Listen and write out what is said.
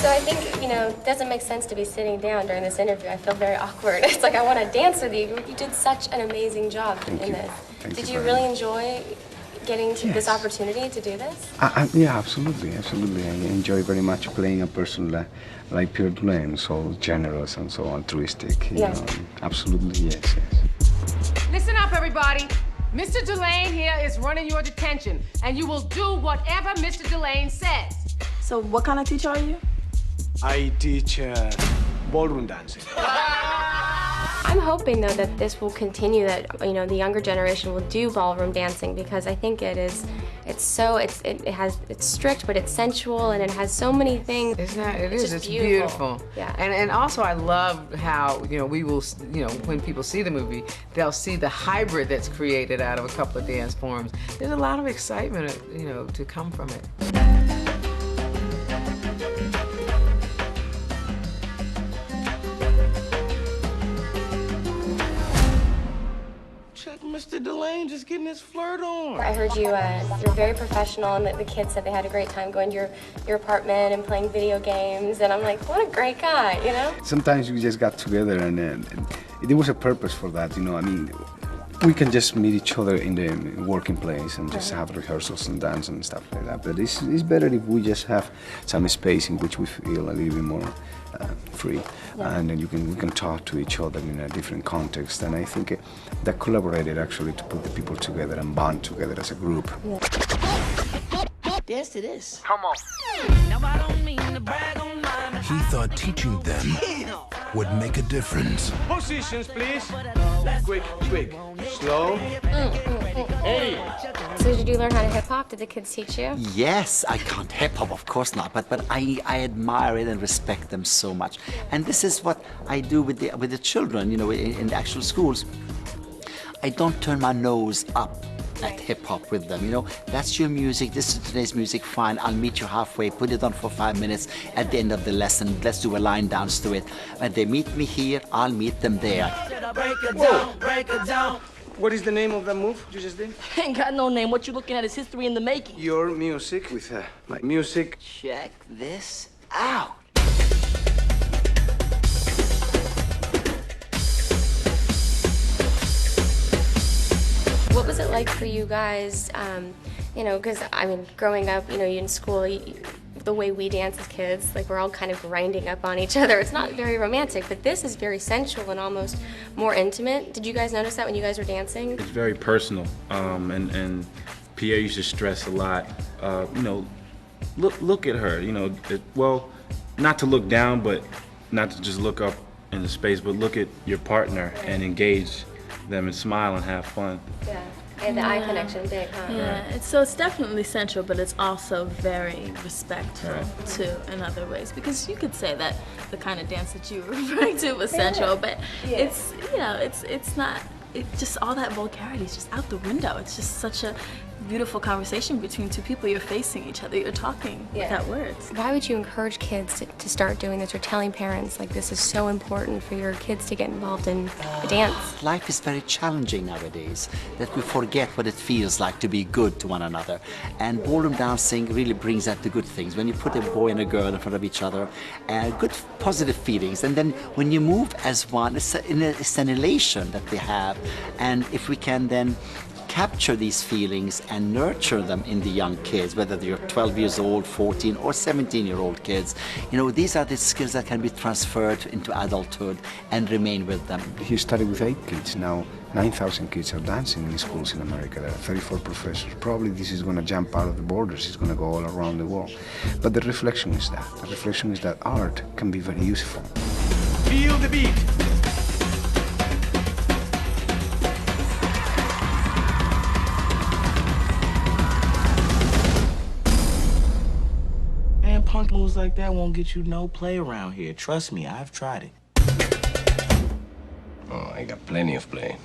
So I think, it doesn't make sense to be sitting down during this interview. I feel very awkward. It's like I want to dance with you. You did such an amazing job in this. Did you really enjoy getting this opportunity to do this? Yeah, absolutely. I enjoy very much playing a person like Pierre Dulain, so generous and so altruistic. You know, absolutely, yes. Listen up, everybody. Mr. Dulain here is running your detention, and you will do whatever Mr. Dulain says. So what kind of teacher are you? I teach ballroom dancing. I'm hoping, though, that this will continue, that, the younger generation will do ballroom dancing, because I think it's strict, but it's sensual, and it has so many things. It's beautiful. Yeah. And also I love how, we will, when people see the movie, they'll see the hybrid that's created out of a couple of dance forms. There's a lot of excitement, to come from it. Mr. Dulain just getting his flirt on. I heard you're very professional, and the kids said they had a great time going to your apartment and playing video games, and I'm like, what a great guy, Sometimes we just got together, and there was a purpose for that, we can just meet each other in the working place and just have rehearsals and dance and stuff like that. But it's better if we just have some space in which we feel a little bit more free, and then we can talk to each other in a different context. And I think that collaborated actually to put the people together and bond together as a group. Dance to this. Come on. He thought teaching them would make a difference. Positions, please. Quick. Slow. Hey. So did you learn how to hip-hop? Did the kids teach you? Yes, I can't hip-hop, of course not, but I admire it and respect them so much. And this is what I do with the children, in the actual schools. I don't turn my nose up at hip-hop with them, That's your music, this is today's music, fine, I'll meet you halfway, put it on for 5 minutes at the end of the lesson, let's do a line dance to it. When they meet me here, I'll meet them there. Whoa. What is the name of that move you just did? Ain't got no name. What you looking at is history in the making. Your music with my music. Check this out. What was it like for you guys, because, growing up, you in school, the way we dance as kids, like we're all kind of grinding up on each other. It's not very romantic, but this is very sensual and almost more intimate. Did you guys notice that when you guys were dancing? It's very personal, and Pierre used to stress a lot, look at her, well, not to look down, but not to just look up into space, but look at your partner and engage them and smile and have fun. Yeah, and the eye connection big, huh? Yeah, so it's definitely sensual, but it's also very respectful too in other ways. Because you could say that the kind of dance that you were referring to was sensual, but it's it's not. It's just all that vulgarity is just out the window. It's just such a beautiful conversation between two people. You're facing each other. You're talking without words. Why would you encourage kids to start doing this, or telling parents like this is so important for your kids to get involved in the dance? Life is very challenging nowadays, that we forget what it feels like to be good to one another. And ballroom dancing really brings out the good things. When you put a boy and a girl in front of each other, good positive feelings. And then when you move as one, it's an elation that we have. And if we can then capture these feelings and nurture them in the young kids, whether they're 12 years old, 14 or 17-year-old kids. These are the skills that can be transferred into adulthood and remain with them. He started with 8 kids. Now 9,000 kids are dancing in schools in America. There are 34 professors. Probably this is going to jump out of the borders. It's going to go all around the world. But the reflection is that. The reflection is that art can be very useful. Feel the beat. Punk moves like that won't get you no play around here. Trust me, I've tried it. Oh, I got plenty of play.